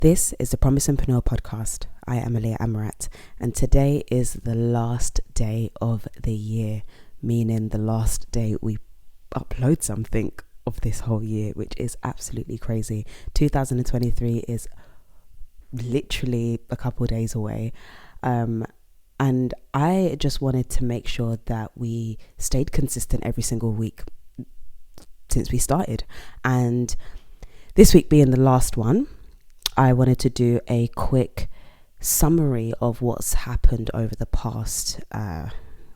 This is the Promisingpreneur podcast. I am Aahliyah Amerat, and today is the last day of the year, meaning the last day we upload something of this whole year, which is absolutely crazy. 2023 is literally a couple of days away. And I just wanted to make sure that we stayed consistent every single week since we started. And this week being the last one, I wanted to do a quick summary of what's happened over the past, I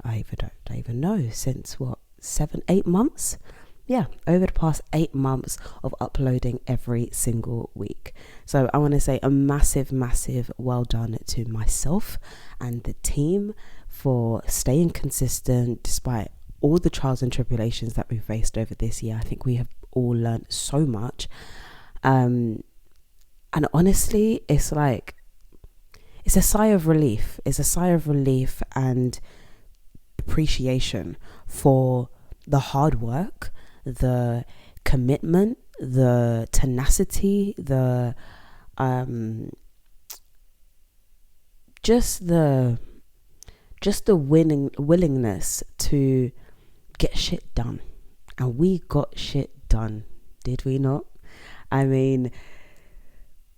don't even know, since 7-8 months? Yeah, over the past 8 months of uploading every single week. So I want to say a massive well done to myself and the team for staying consistent despite all the trials and tribulations that we faced over this year. I think we have all learned so much. And honestly, it's a sigh of relief. It's a sigh of relief and appreciation for the hard work, the commitment, the tenacity, just the willingness to get shit done. And we got shit done, did we not? I mean,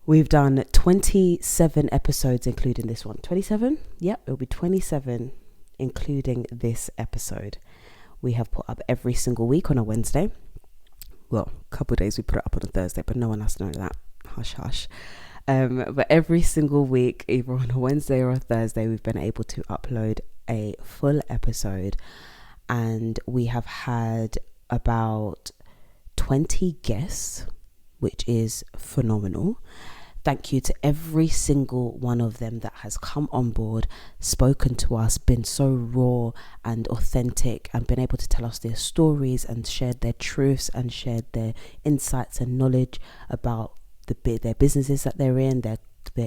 we've done 27 episodes, including this one. 27? Yep, it'll be 27, including this episode. We have put up every single week on a Wednesday. Well, a couple of days we put it up on a Thursday, but no one has to know that. Hush, hush. But every single week, either on a Wednesday or a Thursday, we've been able to upload a full episode. And we have had about 20 guests, which is phenomenal. Thank you to every single one of them that has come on board, spoken to us, been so raw and authentic, and been able to tell us their stories and shared their truths and shared their insights and knowledge about their businesses that they're in, their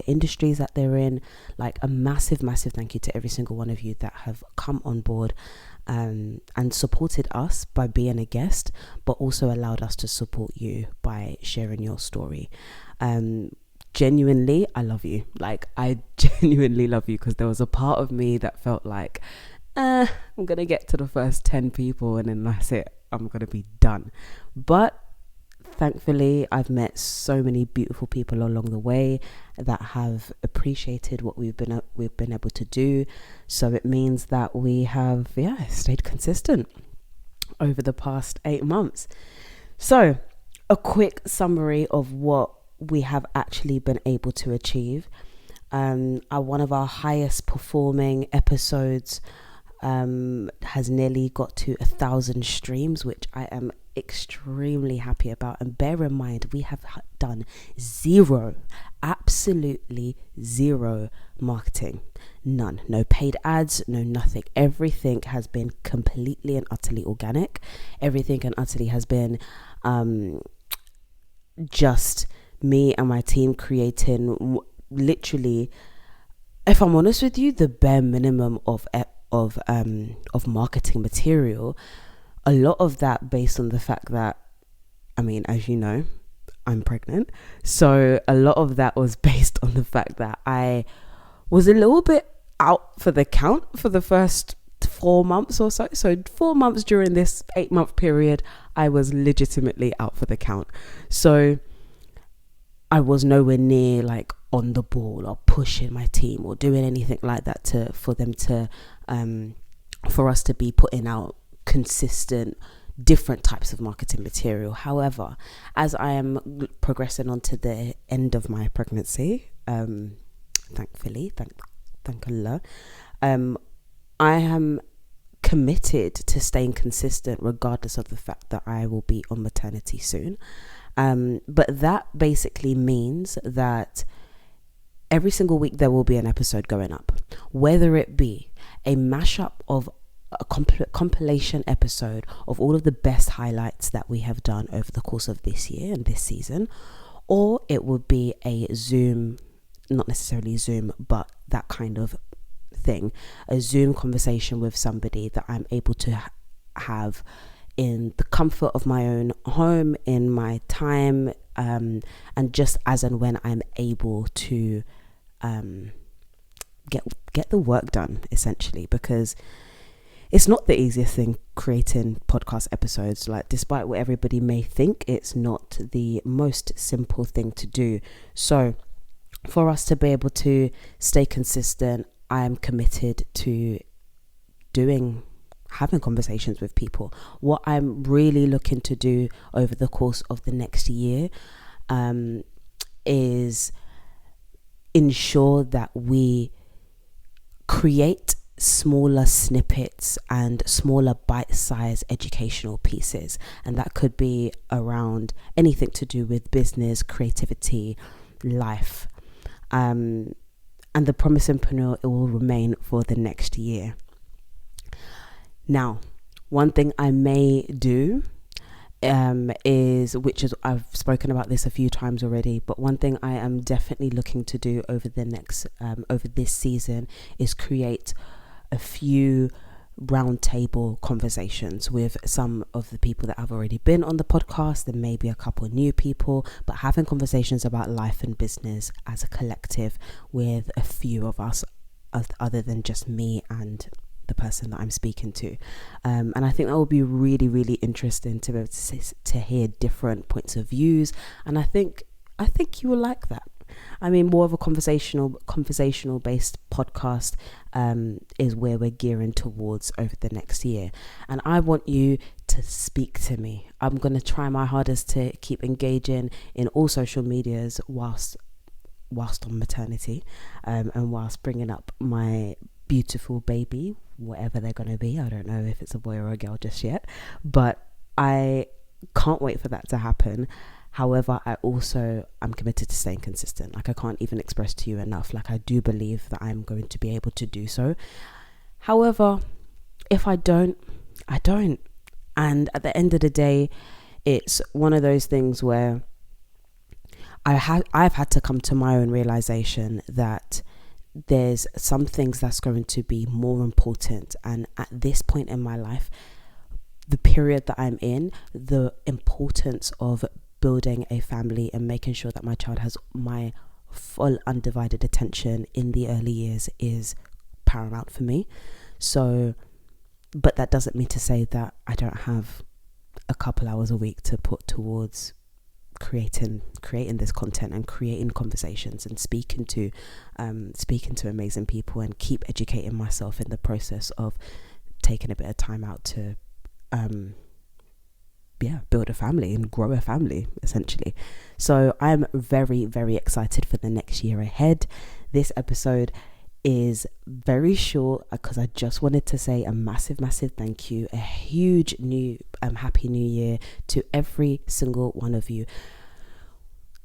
industries that they're in. Like a massive thank you to every single one of you that have come on board and supported us by being a guest, but also allowed us to support you by sharing your story. Genuinely, I love you. Like, I genuinely love you, because there was a part of me that felt like, I'm going to get to the first 10 people and then that's it. I'm going to be done. But thankfully, I've met so many beautiful people along the way that have appreciated what we've been able to do. So it means that we have, stayed consistent over the past 8 months. So a quick summary of what we have actually been able to achieve. One of our highest performing episodes has nearly got to 1,000 streams, which I am extremely happy about. And bear in mind, we have done absolutely zero marketing. None. No paid ads, no nothing. Everything has been completely and utterly organic. Everything and utterly has been just me and my team creating literally, if I'm honest with you, the bare minimum of marketing material. A lot of that based on the fact that, I mean, as you know, I'm pregnant. So a lot of that was based on the fact that I was a little bit out for the count for the first 4 months or so. So 4 months during this 8-month period, I was legitimately out for the count. So I was nowhere near like on the ball or pushing my team or doing anything like that for us to be putting out consistent different types of marketing material. However, as I am progressing on to the end of my pregnancy, thankfully, thank Allah, I am committed to staying consistent regardless of the fact that I will be on maternity soon. But that basically means that every single week there will be an episode going up, whether it be a mashup of a compilation episode of all of the best highlights that we have done over the course of this year and this season, or it would be a Zoom, not necessarily Zoom, but that kind of thing, a Zoom conversation with somebody that I'm able to have in the comfort of my own home, in my time, and just as and when I'm able to get the work done, essentially, because it's not the easiest thing creating podcast episodes. Like, despite what everybody may think, it's not the most simple thing to do. So for us to be able to stay consistent, I am committed to having conversations with people. What I'm really looking to do over the course of the next year is ensure that we create smaller snippets and smaller bite-sized educational pieces, and that could be around anything to do with business, creativity, life, and the Promisingpreneur, it will remain for the next year. Now, one thing I may do which I've spoken about this a few times already, but one thing I am definitely looking to do over this season is create a few roundtable conversations with some of the people that have already been on the podcast, and maybe a couple of new people, but having conversations about life and business as a collective with a few of us, other than just me and the person that I'm speaking to, and I think that will be really, really interesting to be able to hear different points of views, and I think you will like that. I mean, more of a conversational based podcast is where we're gearing towards over the next year, and I want you to speak to me. I'm going to try my hardest to keep engaging in all social medias whilst on maternity, and whilst bringing up my beautiful baby, whatever they're going to be. I don't know if it's a boy or a girl just yet, but I can't wait for that to happen. However, I'm committed to staying consistent. Like, I can't even express to you enough. Like, I do believe that I'm going to be able to do so. However, if I don't, I don't. And at the end of the day, it's one of those things where I've had to come to my own realization that there's some things that's going to be more important, and at this point in my life, the period that I'm in, the importance of building a family and making sure that my child has my full undivided attention in the early years is paramount for me. So, but that doesn't mean to say that I don't have a couple hours a week to put towards creating this content and creating conversations and speaking to amazing people, and keep educating myself in the process of taking a bit of time out to build a family and grow a family, essentially. So I'm very, very excited for the next year ahead. This episode is very short because I just wanted to say a massive thank you, a huge happy new year to every single one of you.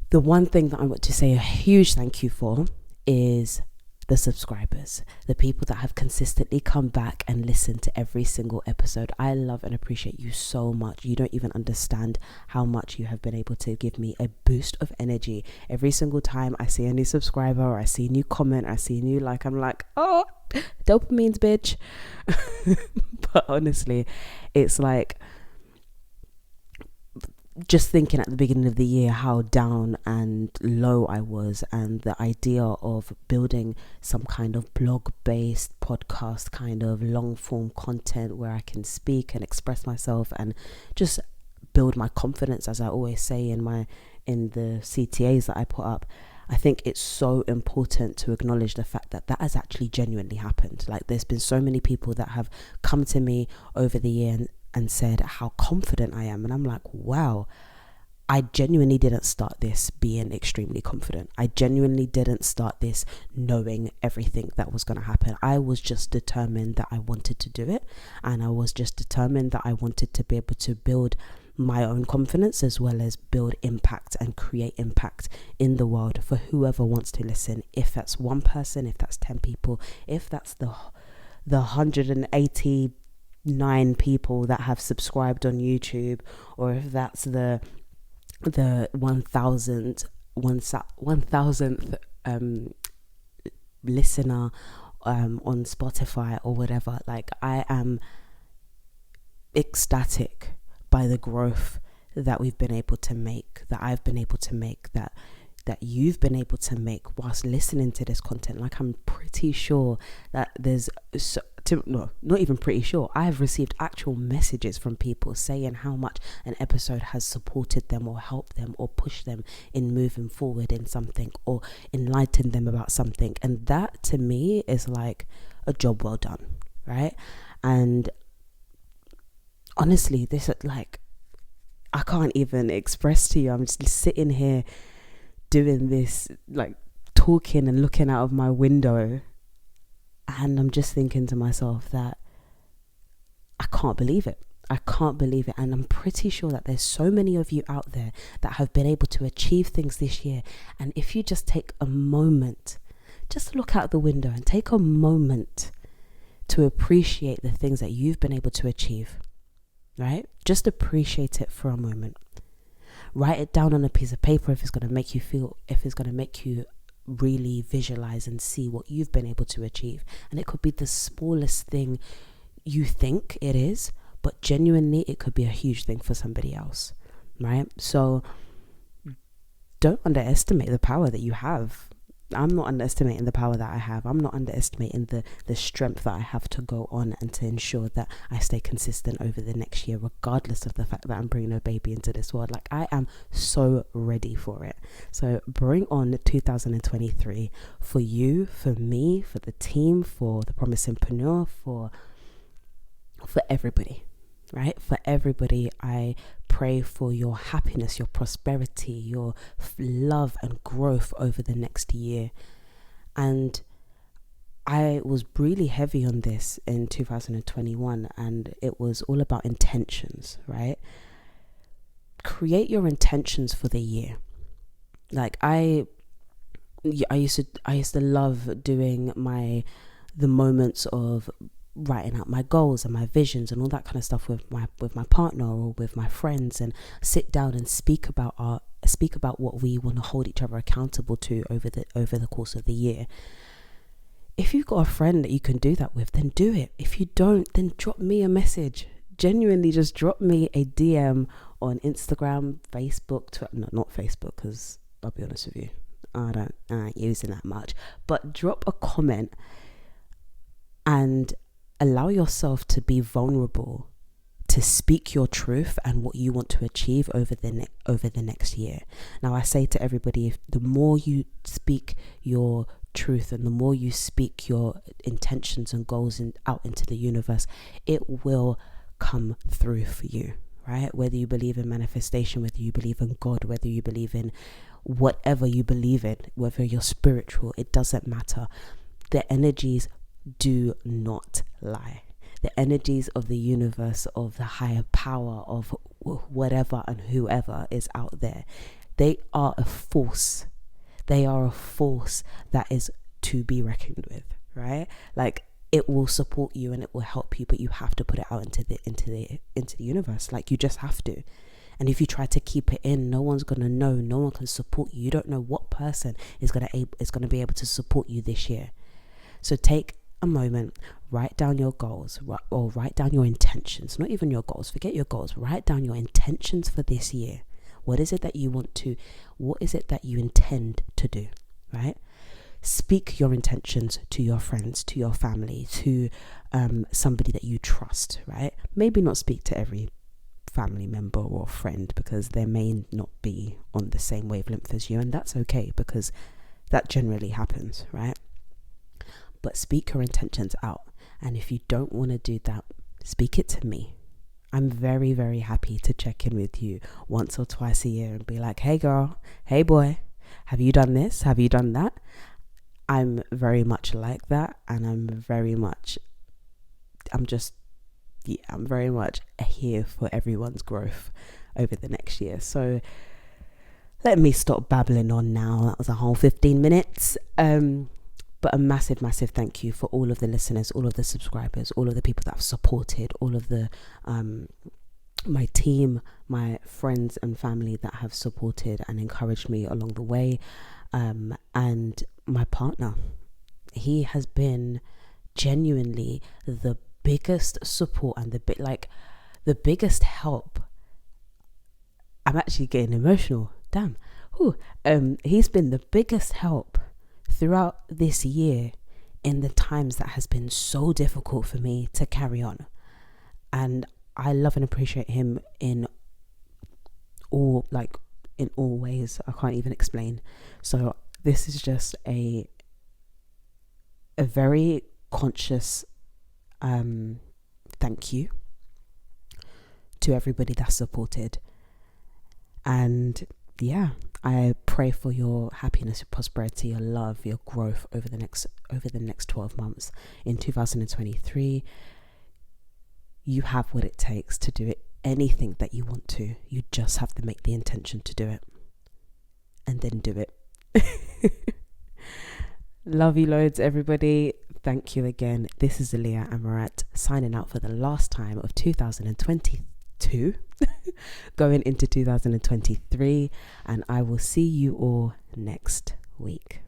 The one thing that I want to say a huge thank you for is the subscribers, the people that have consistently come back and listened to every single episode. I love and appreciate you so much. You don't even understand how much you have been able to give me a boost of energy. Every single time I see a new subscriber, or I see a new comment, or I see a new like, I'm like, oh, dopamines, bitch. But honestly, it's like, just thinking at the beginning of the year how down and low I was, and the idea of building some kind of blog-based podcast, kind of long-form content where I can speak and express myself and just build my confidence, as I always say in the CTAs that I put up. I think it's so important to acknowledge the fact that that has actually genuinely happened. Like, there's been so many people that have come to me over the year and said how confident I am, and I'm like, wow, I genuinely didn't start this being extremely confident. I genuinely didn't start this knowing everything that was going to happen. I was just determined that I wanted to do it, and I was just determined that I wanted to be able to build my own confidence, as well as build impact and create impact in the world for whoever wants to listen. If that's one person, if that's 10 people, if that's the 189 people that have subscribed on YouTube, or if that's the 1000th listener on Spotify or whatever. Like, I am ecstatic by the growth that we've been able to make, that I've been able to make, that you've been able to make whilst listening to this content. Like, I'm pretty sure that not even pretty sure, I have received actual messages from people saying how much an episode has supported them or helped them or pushed them in moving forward in something or enlightened them about something. And that to me is like a job well done, right? And honestly, this, like, I can't even express to you. I'm just sitting here doing this, like talking and looking out of my window, and I'm just thinking to myself that I can't believe it. And I'm pretty sure that there's so many of you out there that have been able to achieve things this year. And if you just take a moment, just look out the window and take a moment to appreciate the things that you've been able to achieve, right? Just appreciate it for a moment. Write it down on a piece of paper if it's going to make you really visualize and see what you've been able to achieve. And it could be the smallest thing you think it is, but genuinely it could be a huge thing for somebody else, right? So don't underestimate the power that you have. I'm not underestimating the power that I have. I'm not underestimating the strength that I have to go on and to ensure that I stay consistent over the next year, regardless of the fact that I'm bringing a baby into this world. Like, I am so ready for it. So bring on 2023 for you, for me, for the team, for the Promisingpreneur, for everybody, right? For everybody. I pray for your happiness, your prosperity, your love and growth over the next year. And I was really heavy on this in 2021, and it was all about intentions, right? Create your intentions for the year. Like, I used to love doing the moments of writing out my goals and my visions and all that kind of stuff with my partner or with my friends, and sit down and speak about what we want to hold each other accountable to over the course of the year. If you've got a friend that you can do that with, then do it. If you don't, then drop me a message. Genuinely, just drop me a DM on Instagram, Facebook, Twitter. No, not Facebook, because I'll be honest with you, I ain't using that much. But drop a comment and allow yourself to be vulnerable, to speak your truth and what you want to achieve over the next year. Now, I say to everybody, the more you speak your truth and the more you speak your intentions and goals out into the universe, it will come through for you, right? Whether you believe in manifestation, whether you believe in God, whether you believe in whatever you believe in, whether you're spiritual, it doesn't matter. The energies do not lie. The energies of the universe, of the higher power, of whatever and whoever is out there, they are a force. They are a force that is to be reckoned with, right? Like, it will support you and it will help you, but you have to put it out into the universe. Like, you just have to. And if you try to keep it in, no one's gonna know. No one can support you. You don't know what person is gonna be able to support you this year. So take a moment, write down your goals, or write down your intentions. Not even your goals, forget your goals. Write down your intentions for this year. What is it that you intend to do, right? Speak your intentions to your friends, to your family, to somebody that you trust, right? Maybe not speak to every family member or friend, because they may not be on the same wavelength as you, and that's okay, because that generally happens, right? But speak your intentions out. And if you don't want to do that, speak it to me. I'm very, very happy to check in with you once or twice a year and be like, hey girl, hey boy, have you done this? Have you done that? I'm very much like that. And I'm very much here for everyone's growth over the next year. So let me stop babbling on now. That was a whole 15 minutes. But a massive, massive thank you for all of the listeners, all of the subscribers, all of the people that have supported, all of the my team, my friends and family that have supported and encouraged me along the way, and my partner. He has been genuinely the biggest support and the biggest help I'm actually getting emotional. Damn. Ooh. He's been the biggest help throughout this year in the times that has been so difficult for me to carry on. And I love and appreciate him in all ways I can't even explain. So this is just a very conscious thank you to everybody that's supported. And yeah, I pray for your happiness, your prosperity, your love, your growth over the next 12 months. In 2023, you have what it takes to do anything that you want to. You just have to make the intention to do it, and then do it. Love you loads, everybody. Thank you again. This is Aahliyah Amerat signing out for the last time of 2022, going into 2023, and I will see you all next week.